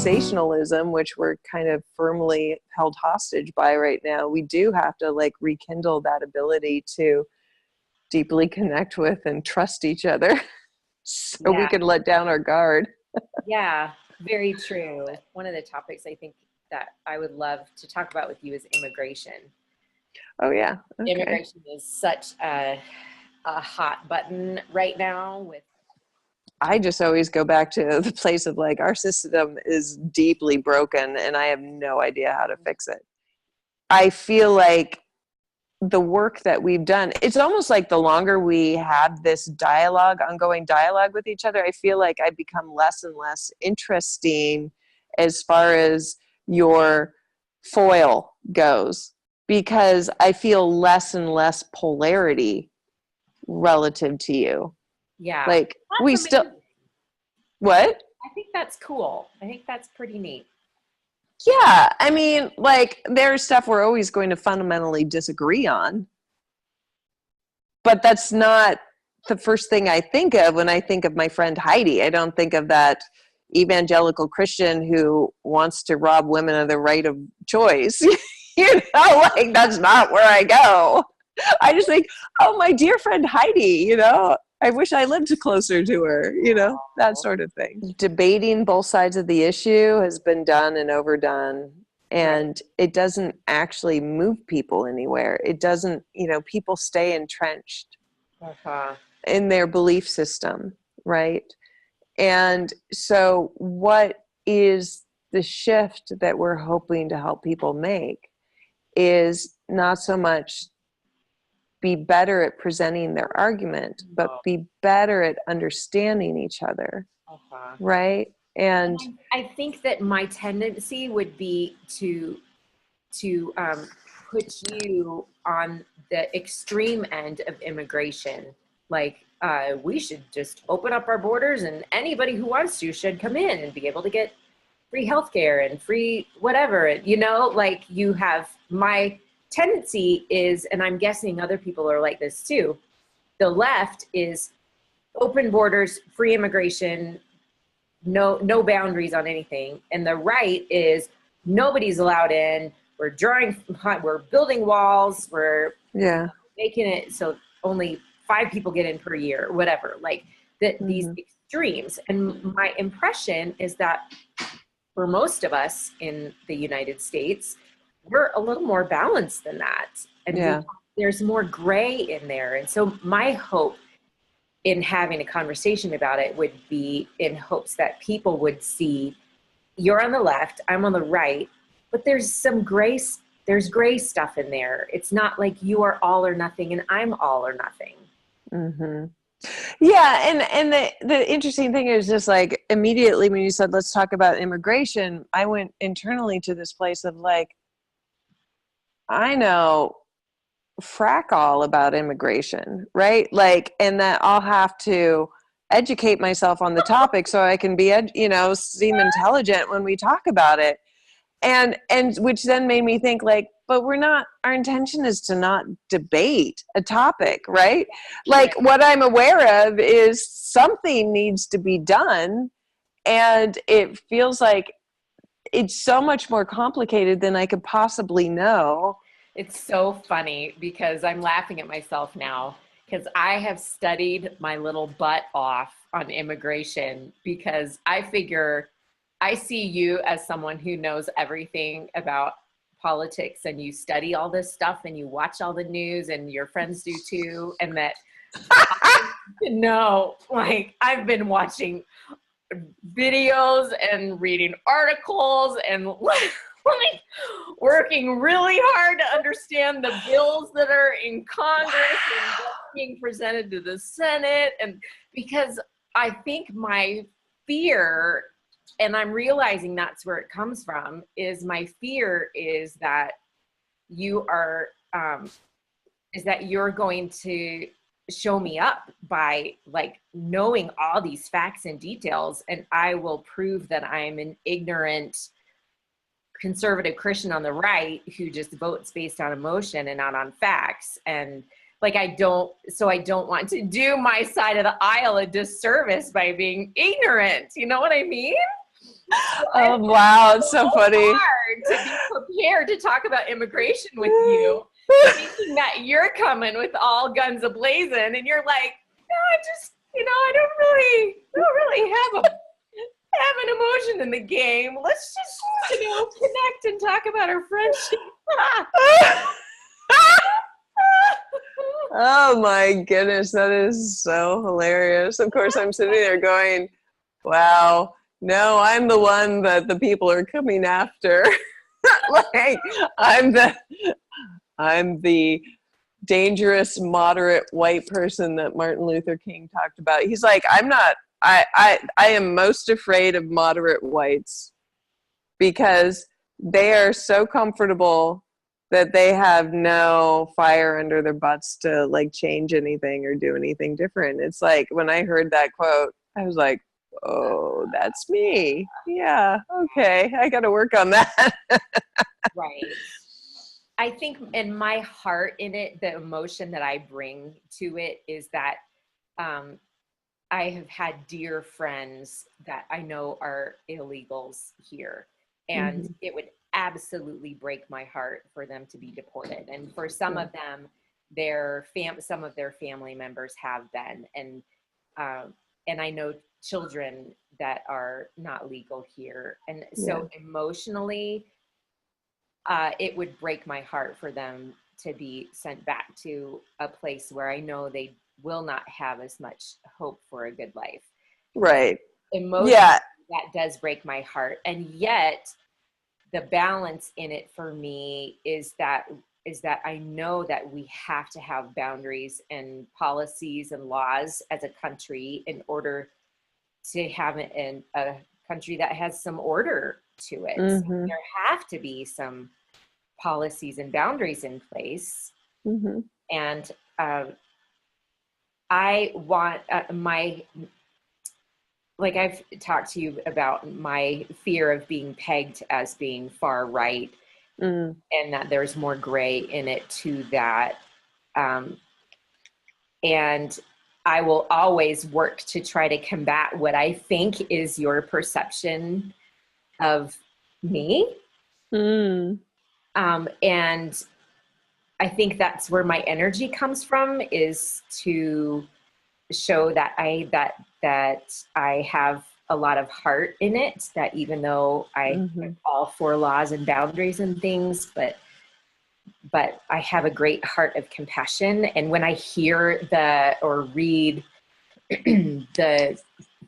sensationalism, which we're kind of firmly held hostage by right now, we do have to like rekindle that ability to deeply connect with and trust each other so we can let down our guard. Yeah, very true. One of the topics I think that I would love to talk about with you is immigration. Oh yeah. Okay. Immigration is such a hot button right now with. I just always go back to the place of like, our system is deeply broken and I have no idea how to fix it. I feel like the work that we've done, it's almost like the longer we have this dialogue, ongoing dialogue with each other, I feel like I become less and less interesting as far as your foil goes, because I feel less and less polarity relative to you. Yeah. Like that's we amazing. still, what? I think that's cool. I think that's pretty neat. Yeah. I mean, like there's stuff we're always going to fundamentally disagree on, but that's not the first thing I think of when I think of my friend Heidi. I don't think of that evangelical Christian who wants to rob women of their right of choice. Like that's not where I go. I just think, oh, my dear friend Heidi, I wish I lived closer to her, that sort of thing. Debating both sides of the issue has been done and overdone, and it doesn't actually move people anywhere. It doesn't, people stay entrenched in their belief system, right? And so what is the shift that we're hoping to help people make is not so much be better at presenting their argument, but be better at understanding each other, right? And I think that my tendency would be to put you on the extreme end of immigration. Like, we should just open up our borders and anybody who wants to should come in and be able to get free healthcare and free whatever, like you have. My tendency is, and I'm guessing other people are like this too, the left is open borders, free immigration, no boundaries on anything. And the right is nobody's allowed in. We're building walls. We're making it so only 5 people get in per year, whatever, like these extremes. And my impression is that for most of us in the United States, we're a little more balanced than that. And there's more gray in there. And so my hope in having a conversation about it would be in hopes that people would see you're on the left, I'm on the right, but there's some grace. There's gray stuff in there. It's not like you are all or nothing and I'm all or nothing. Mm-hmm. Yeah. And the interesting thing is just like immediately when you said, let's talk about immigration, I went internally to this place of like, I know frack all about immigration, right? Like, and that I'll have to educate myself on the topic so I can be, seem intelligent when we talk about it. And which then made me think like, but our intention is to not debate a topic, right? Like what I'm aware of is something needs to be done. And it feels like it's so much more complicated than I could possibly know. It's so funny because I'm laughing at myself now because I have studied my little butt off on immigration because I figure I see you as someone who knows everything about politics and you study all this stuff and you watch all the news and your friends do too. And that I've been watching videos and reading articles and like working really hard to understand the bills that are in Congress and what's being presented to the Senate. And because I think my fear, and I'm realizing that's where it comes from, is my fear is that you're going to show me up by like knowing all these facts and details, and I will prove that I'm an ignorant conservative Christian on the right who just votes based on emotion and not on facts. And like, I don't want to do my side of the aisle a disservice by being ignorant. You know what I mean? Oh, wow. It's so funny. Hard to be prepared to talk about immigration with you, thinking that you're coming with all guns ablazing, and you're like, no, I just, I don't really have an emotion in the game. Let's just, connect and talk about our friendship. Oh my goodness, that is so hilarious. Of course, I'm sitting there going, wow, no, I'm the one that the people are coming after. Like, I'm the dangerous, moderate white person that Martin Luther King talked about. He's like, I am most afraid of moderate whites because they are so comfortable that they have no fire under their butts to like change anything or do anything different. It's like when I heard that quote, I was like, oh, that's me. Yeah, okay, I got to work on that. Right. I think in my heart in it, the emotion that I bring to it is that I have had dear friends that I know are illegals here, and it would absolutely break my heart for them to be deported. And for some of them, some of their family members have been, and I know children that are not legal here, and so emotionally, it would break my heart for them to be sent back to a place where I know they will not have as much hope for a good life. Right. Emotionally, that does break my heart. And yet the balance in it for me is that I know that we have to have boundaries and policies and laws as a country in order to have a country that has some order to it. So there have to be some policies and boundaries in place. And I want like I've talked to you about my fear of being pegged as being far right, and that there's more gray in it to that. And I will always work to try to combat what I think is your perception of me. And I think that's where my energy comes from, is to show that I have a lot of heart in it, that even though I all for laws and boundaries and things, but I have a great heart of compassion. And when I hear or read the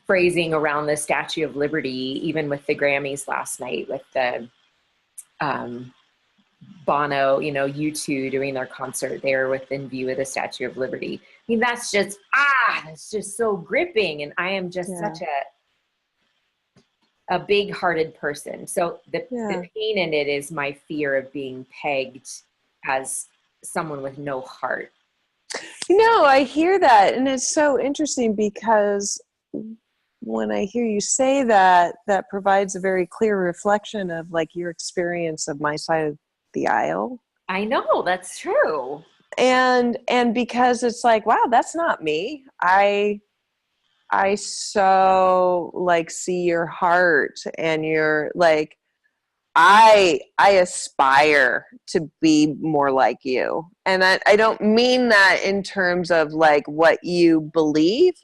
phrasing around the Statue of Liberty, even with the Grammys last night, with the Bono, U2 doing their concert there within view of the Statue of Liberty. I mean, that's just so gripping. And I am just such a big-hearted person. So the pain in it is my fear of being pegged as someone with no heart. I hear that. And it's so interesting because when I hear you say that, that provides a very clear reflection of like your experience of my side of the aisle. I know, that's true. And because it's like, wow, that's not me. I so like see your heart, and you're like, I aspire to be more like you. And I don't mean that in terms of like what you believe,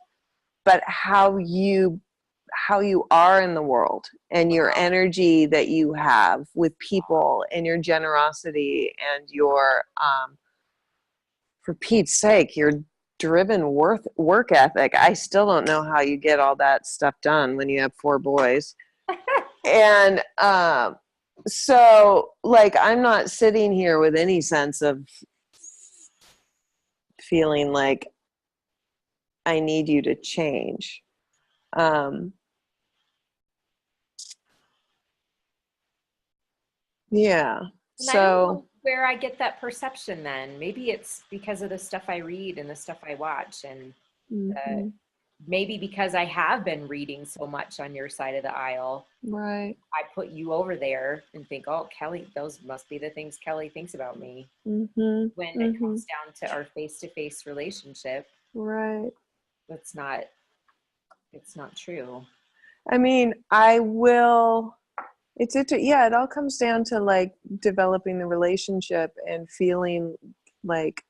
but how you are in the world, and your energy that you have with people, and your generosity, and your for Pete's sake, your driven work ethic. I still don't know how you get all that stuff done when you have 4 boys. And so like, I'm not sitting here with any sense of feeling like I need you to change. Yeah. And I don't know where I get that perception then. Maybe it's because of the stuff I read and the stuff I watch, and maybe because I have been reading so much on your side of the aisle. Right. I put you over there and think, oh, Kelly, those must be the things Kelly thinks about me. When it comes down to our face-to-face relationship, right, it's not true. I mean, I will, yeah, it all comes down to like developing the relationship and feeling like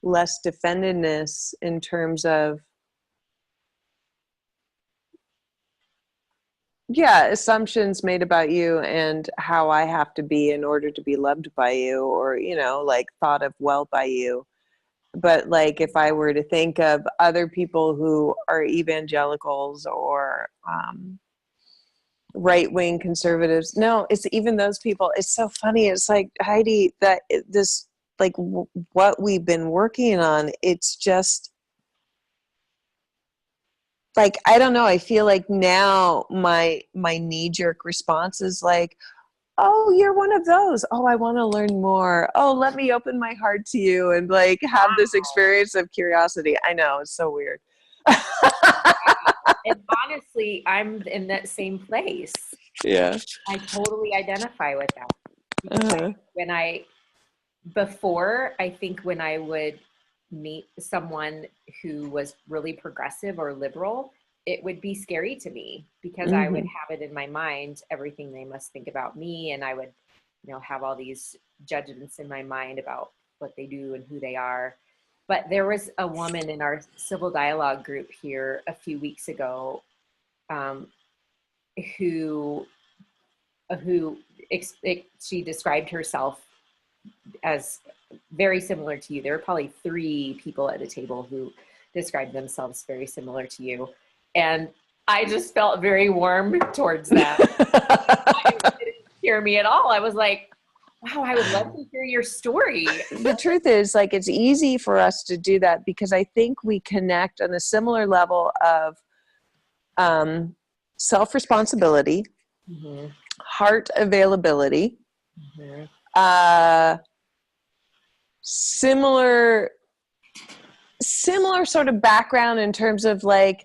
less defendedness in terms of, yeah, assumptions made about you and how I have to be in order to be loved by you, or, you know, like thought of well by you. But like if I were to think of other people who are evangelicals or right-wing conservatives, no, it's even those people. It's so funny. It's like, Heidi, that this, like what we've been working on, it's just like, I don't know, I feel like now my knee-jerk response is like, oh, you're one of those. Oh, I want to learn more. Oh, let me open my heart to you and like have this experience of curiosity. I know, it's so weird. And honestly, I'm in that same place. Yeah. I totally identify with that. Uh-huh. I think when I would meet someone who was really progressive or liberal, it would be scary to me because I would have it in my mind, everything they must think about me. And I would, have all these judgments in my mind about what they do and who they are. But there was a woman in our civil dialogue group here a few weeks ago who she described herself as very similar to you. There were probably 3 people at the table who described themselves very similar to you. And I just felt very warm towards them. It didn't scare me at all. I was like, wow, I would love to hear your story. The truth is, like, it's easy for us to do that because I think we connect on a similar level of self-responsibility, heart availability, similar sort of background in terms of like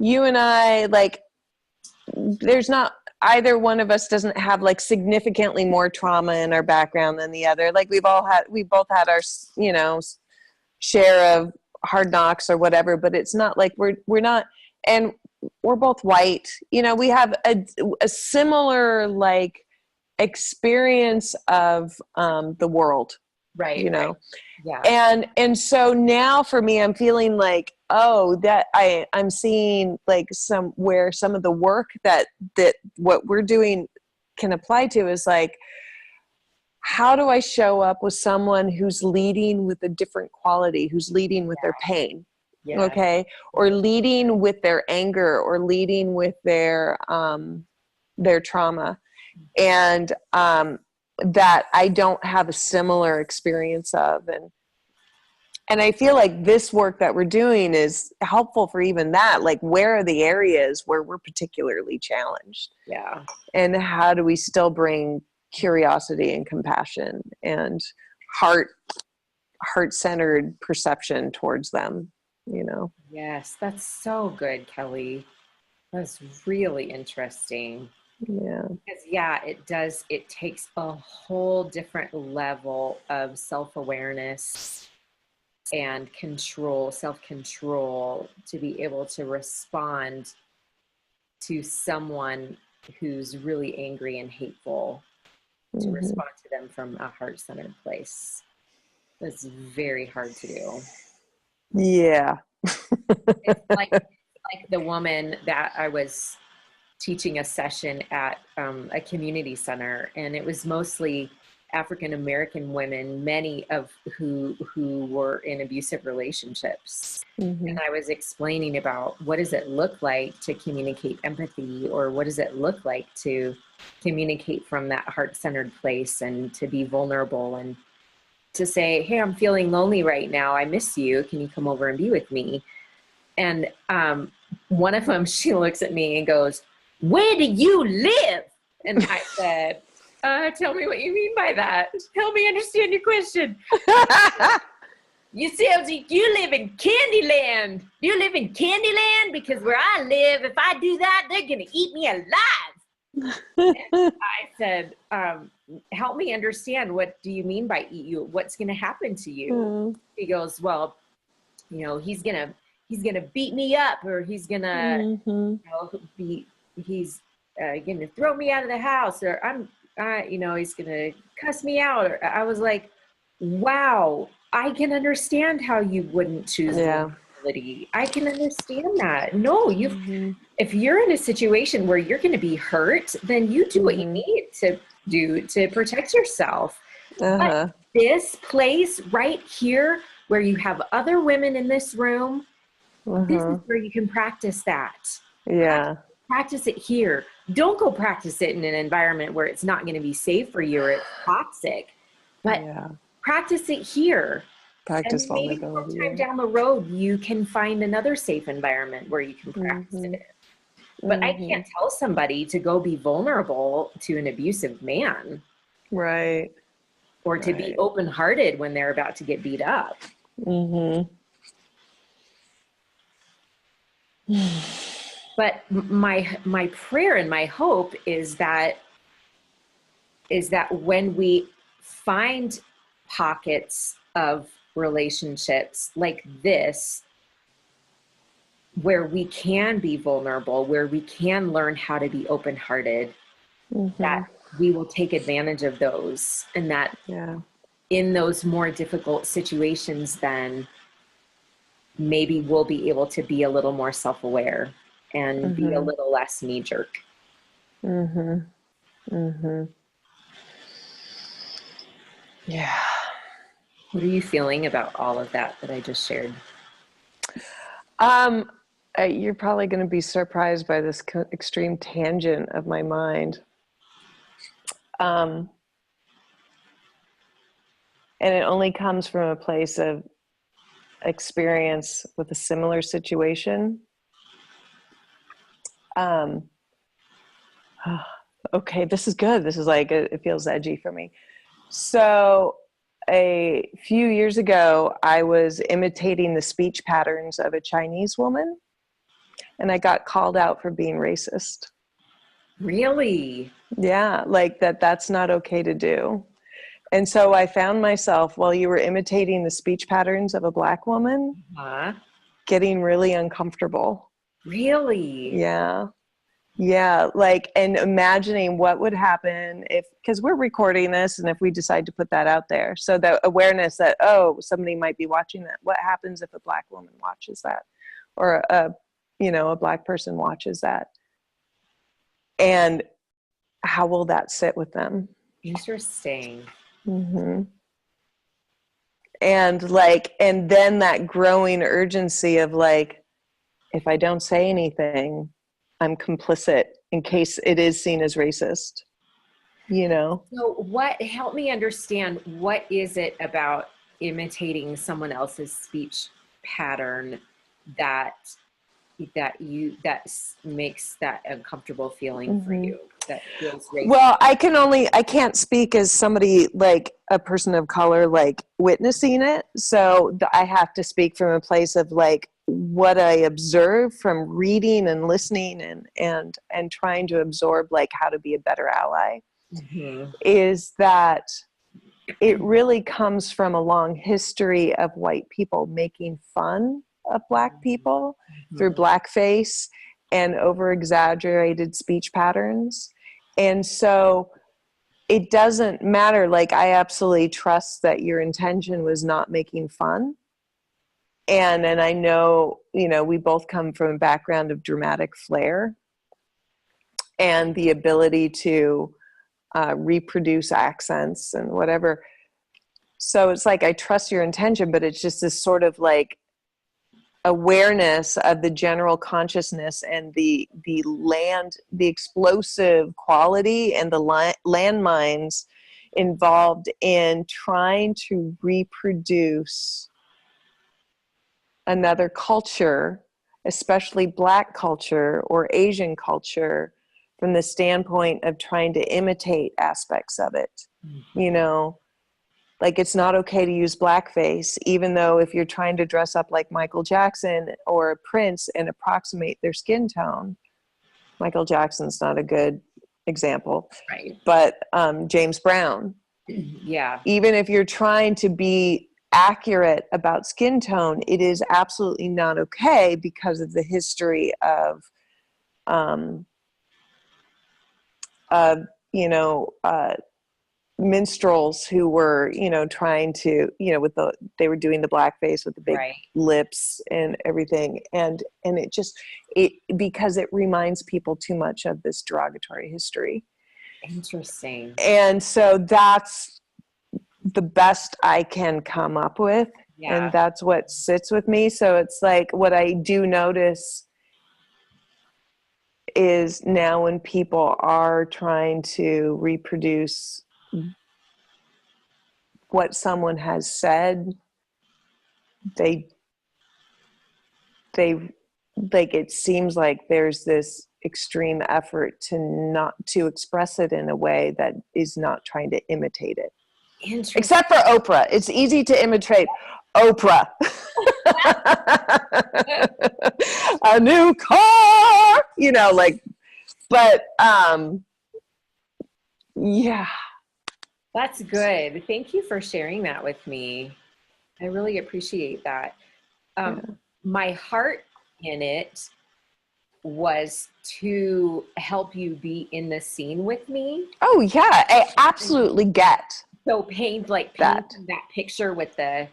you and I, like there's not either one of us doesn't have like significantly more trauma in our background than the other. Like we both had our, share of hard knocks or whatever, but it's not like we're not, and we're both white, we have a similar like experience of the world, Right. Right. Yeah. And so now for me, I'm feeling like, oh, that I'm seeing like some of the work that what we're doing can apply to is like, how do I show up with someone who's leading with a different quality, who's leading with their pain, okay, or leading with their anger, or leading with their trauma, and that I don't have a similar experience of, and I feel like this work that we're doing is helpful for even that. Like, where are the areas where we're particularly challenged? Yeah. And how do we still bring curiosity and compassion and heart-centered perception towards them, Yes, that's so good, Kelly. That's really interesting. Yeah. Because it takes a whole different level of self-awareness and self-control to be able to respond to someone who's really angry and hateful, to respond to them from a heart-centered place. That's very hard to do. Yeah. It's like the woman that I was teaching a session at a community center, and it was mostly African American women, many of who were in abusive relationships. And I was explaining about what does it look like to communicate empathy, or what does it look like to communicate from that heart-centered place and to be vulnerable and to say, hey, I'm feeling lonely right now. I miss you. Can you come over and be with me? And one of them, she looks at me and goes, where do you live? And I said, tell me what you mean by that. Help me understand your question. You sound like you live in Candyland. You live in Candyland? Because where I live, if I do that, they're going to eat me alive. And I said, help me understand. What do you mean by eat you? What's going to happen to you? He goes, well, he's going to beat me up, or he's going to be he's going to throw me out of the house, or he's going to cuss me out. Or I was like, wow, I can understand how you wouldn't choose vulnerability. I can understand that. No, if you're in a situation where you're going to be hurt, then you do what you need to do to protect yourself. But this place right here, where you have other women in this room, this is where you can practice that. Yeah. Practice it here. Don't go practice it in an environment where it's not going to be safe for you or it's toxic. But practice it here. Practice and maybe vulnerability. sometime down the road, you can find another safe environment where you can practice it. But I can't tell somebody to go be vulnerable to an abusive man. Right. Or to be open-hearted when they're about to get beat up. But my prayer and my hope is that when we find pockets of relationships like this, where we can be vulnerable, where we can learn how to be open-hearted, that we will take advantage of those, and that in those more difficult situations, then maybe we'll be able to be a little more self-aware and be a little less knee-jerk. Yeah. What are you feeling about all of that I just shared? You're probably going to be surprised by this extreme tangent of my mind. And it only comes from a place of experience with a similar situation. Okay, this is good. This is like, it feels edgy for me. So a few years ago, I was imitating the speech patterns of a Chinese woman, and I got called out for being racist. Really? Yeah, like that's not okay to do. And so I found myself, while you were imitating the speech patterns of a Black woman, getting really uncomfortable. Really? Yeah. Yeah, like, and imagining what would happen because we're recording this, and if we decide to put that out there. So the awareness that, somebody might be watching that. What happens if a Black woman watches that? Or a Black person watches that? And how will that sit with them? Interesting. And then that growing urgency of like, if I don't say anything, I'm complicit in case it is seen as racist, So help me understand, what is it about imitating someone else's speech pattern that makes that uncomfortable feeling for you, that feels racist? Well, I can't speak as somebody, like a person of color, like witnessing it. So I have to speak from a place of like what I observe from reading and listening and trying to absorb like how to be a better ally, is that it really comes from a long history of white people making fun of Black people through blackface and over exaggerated speech patterns. And so it doesn't matter. Like, I absolutely trust that your intention was not making fun. And I know, we both come from a background of dramatic flair and the ability to reproduce accents and whatever. So it's like, I trust your intention, but it's just this sort of like awareness of the general consciousness and the explosive quality and the landmines involved in trying to reproduce another culture, especially Black culture or Asian culture, from the standpoint of trying to imitate aspects of it. Like, it's not okay to use blackface, even though if you're trying to dress up like Michael Jackson or Prince and approximate their skin tone. Michael Jackson's not a good example, right? But James Brown. Yeah. Even if you're trying to be accurate about skin tone, it is absolutely not okay because of the history of you know, minstrels who were, you know, trying to, you know, they were doing the blackface with the big Right. lips and everything. And it just, because it reminds people too much of this derogatory history. Interesting. And so that's the best I can come up with. Yeah. And that's what sits with me. So it's like, what I do notice is now when people are trying to reproduce what someone has said, they like, it seems like there's this extreme effort to express it in a way that is not trying to imitate it. Except for Oprah. It's easy to imitate Oprah. A new car, you know, like, but yeah. That's good. Thank you for sharing that with me. I really appreciate that. My heart in it was to help you be in the scene with me. Oh yeah, I absolutely get. So paint that picture with the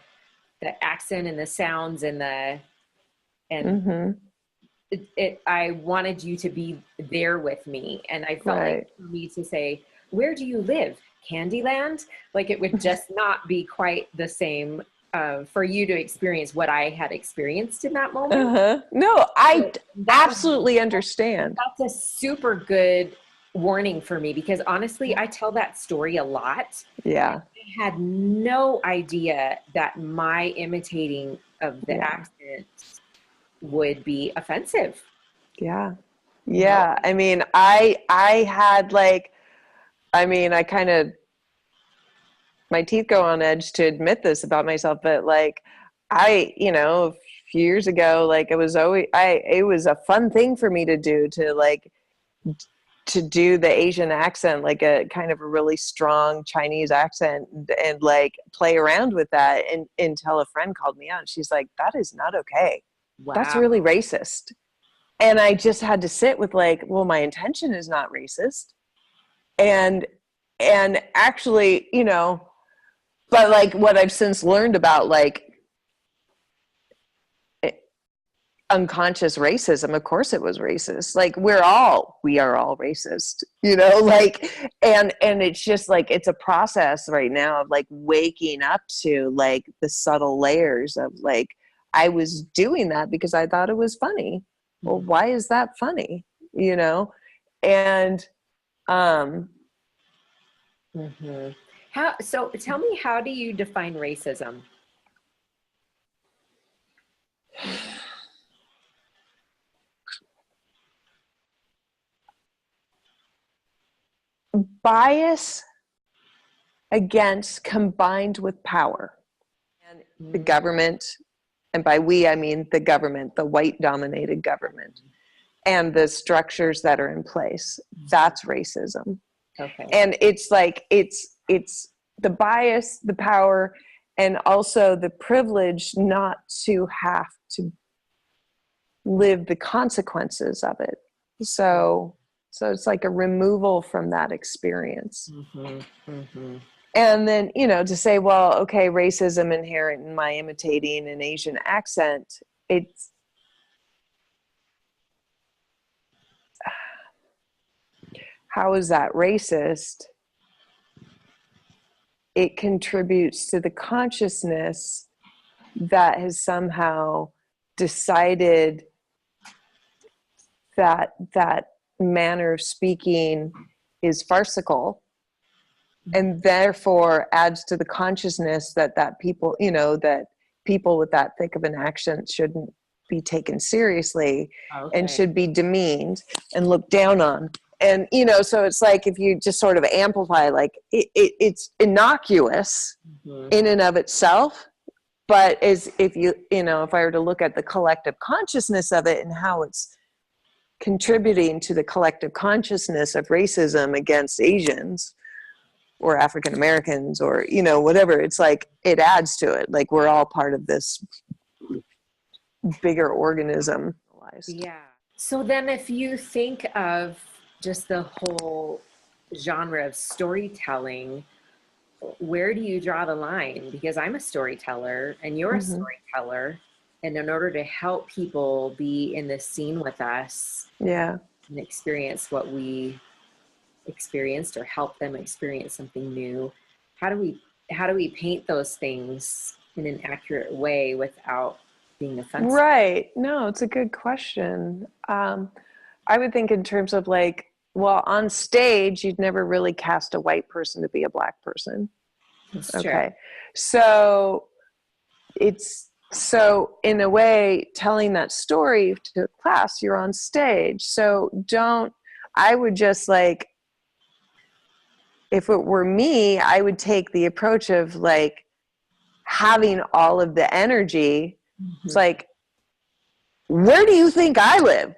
accent and the sounds and I wanted you to be there with me, and I felt like for me to say, "Where do you live? Candyland?" Like, it would just not be quite the same for you to experience what I had experienced in that moment. No, I absolutely understand. That's a super good warning for me, because honestly, I tell that story a lot. Yeah. I had no idea that my imitating of the accent would be offensive. Yeah. Yeah. I mean, I had like, I mean, I kind of, my teeth go on edge to admit this about myself, but like, you know, a few years ago, like, it was a fun thing for me to do, to do the Asian accent, like a kind of a really strong Chinese accent, and like play around with that, and until a friend called me out, and she's like, "That is not okay. Wow. That's really racist." And I just had to sit with like, well, my intention is not racist. And actually, you know, but like what I've since learned about like unconscious racism, of course it was racist. Like, we are all racist, you know, like, and it's just like, it's a process right now of like waking up to like the subtle layers of like, I was doing that because I thought it was funny. Well, why is that funny? You know? And so tell me, how do you define racism? Bias against, combined with power. And the government, and by we I mean the government, the white dominated government, and the structures that are in place. That's racism. Okay. And it's like, it's the bias, the power, and also the privilege not to have to live the consequences of it. So it's like a removal from that experience. And then, you know, to say, well, okay, racism inherent in my imitating an Asian accent, it's, how is that racist? It contributes to the consciousness that has somehow decided that manner of speaking is farcical, and therefore adds to the consciousness that people, you know, that people with that thick of an accent shouldn't be taken seriously, and should be demeaned and looked down on. And, you know, so it's like, if you just sort of amplify, like it's innocuous in and of itself, but if I were to look at the collective consciousness of it and how it's contributing to the collective consciousness of racism against Asians or African Americans, or, you know, whatever, it's like, it adds to it. Like, we're all part of this bigger organism. Yeah. So then, if you think of just the whole genre of storytelling, where do you draw the line? Because I'm a storyteller and you're a Mm-hmm. storyteller. And in order to help people be in the scene with us Yeah. and experience what we experienced or help them experience something new, how do we paint those things in an accurate way without being offensive? Right. No, it's a good question. I would think in terms of like, well, on stage, you'd never really cast a white person to be a black person. That's true. Okay. So so in a way, telling that story to a class, you're on stage. So I would just like, if it were me, I would take the approach of like having all of the energy. It's Mm-hmm. like, where do you think I live?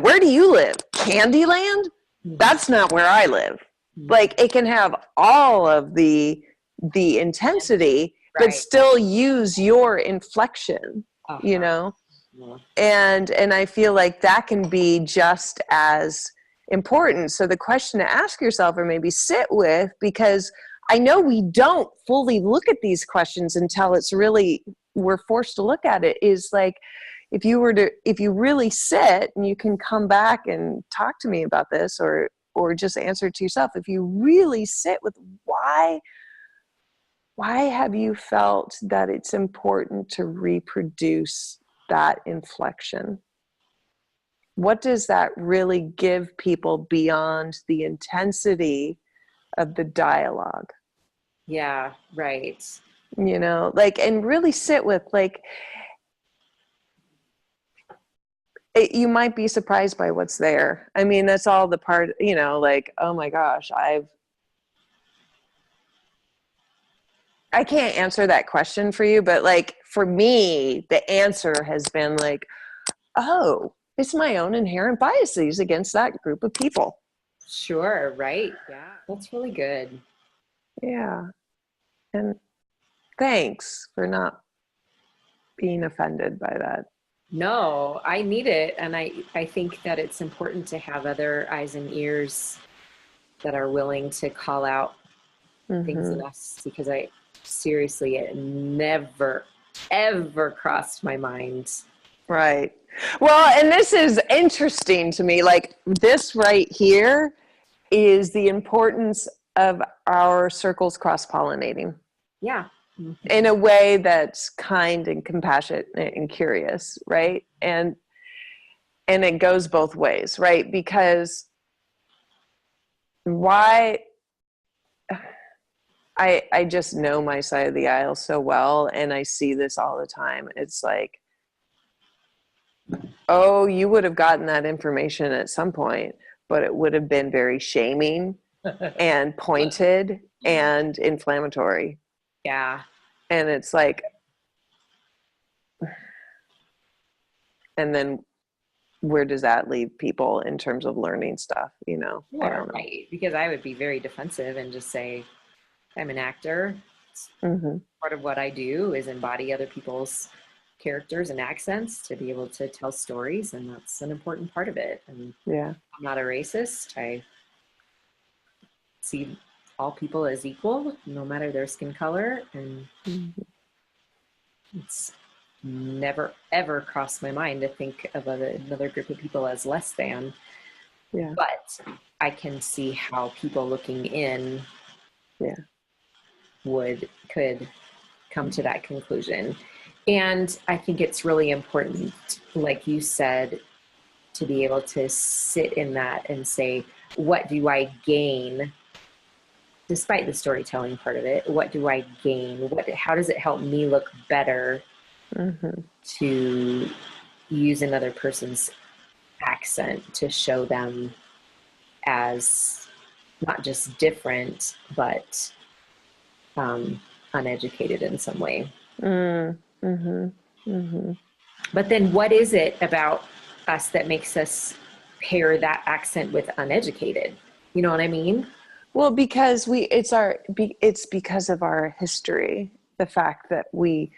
Where do you live? Candyland? Mm-hmm. That's not where I live. Mm-hmm. Like it can have all of the intensity, but Right. still use your inflection, Uh-huh. Yeah. and I feel like that can be just as important. So the question to ask yourself or maybe sit with, because I know we don't fully look at these questions until we're forced to look at it, is like, if you really sit, and you can come back and talk to me about this, or just answer it to yourself, if you really sit with why have you felt that it's important to reproduce that inflection? What does that really give people beyond the intensity of the dialogue? Yeah, right. Like, and really sit with like, you might be surprised by what's there. I mean, that's all the part, like, oh my gosh, I can't answer that question for you, but like for me, the answer has been like, oh, it's my own inherent biases against that group of people. Sure, right. Yeah, that's really good. Yeah. And thanks for not being offended by that. No, I need it. And I think that it's important to have other eyes and ears that are willing to call out things in Mm-hmm. us, because I seriously, it never, ever crossed my mind. Right. Well, and this is interesting to me. Like, this right here is the importance of our circles cross pollinating Yeah. Mhm. in a way that's kind and compassionate and curious, right? And it goes both ways, right? Because why I just know my side of the aisle so well, and I see this all the time. It's like, oh, you would have gotten that information at some point, but it would have been very shaming and pointed and inflammatory. Yeah. And it's like, and then where does that leave people in terms of learning stuff? I Sure, don't know. right. Because I would be very defensive and just say, I'm an actor. Mm-hmm. Part of what I do is embody other people's characters and accents to be able to tell stories, and that's an important part of it. And Yeah. I'm not a racist. I see all people as equal, no matter their skin color, and Mm-hmm. it's never ever crossed my mind to think of another group of people as less than. Yeah. But I can see how people looking in Yeah. could come to that conclusion. And I think it's really important, like you said, to be able to sit in that and say, what do I gain? Despite the storytelling part of it, what do I gain? How does it help me look better Mm-hmm. to use another person's accent to show them as not just different, but uneducated in some way? Mm-hmm. Mm-hmm. But then what is it about us that makes us pair that accent with uneducated? You know what I mean? Well, because it's because of our history, the fact that we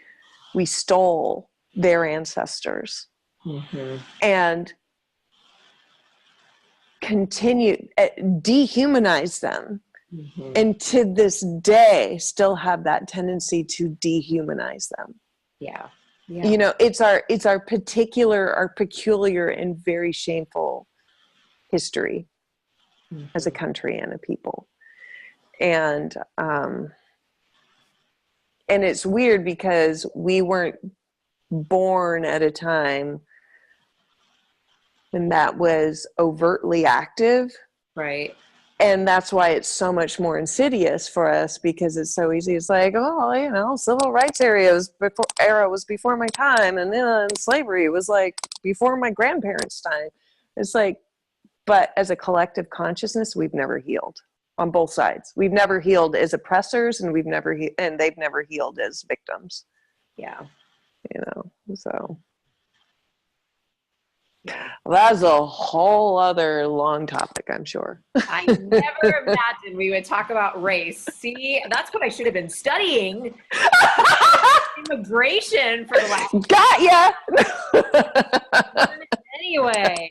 stole their ancestors, Mm-hmm. and continue dehumanize them, Mm-hmm. and to this day still have that tendency to dehumanize them. Yeah. You know, it's our peculiar and very shameful history as a country and a people. And it's weird because we weren't born at a time when that was overtly active. Right. And that's why it's so much more insidious for us, because it's so easy. It's like, oh, you know, civil rights era was before my time, and then slavery was like before my grandparents' time. It's like, but as a collective consciousness, we've never healed on both sides. We've never healed as oppressors, and they've never healed as victims. Yeah. You know, so. Yeah. Well, that's a whole other long topic, I'm sure. I never imagined we would talk about race. See, that's what I should have been studying. Immigration for the last. Got ya! Anyway.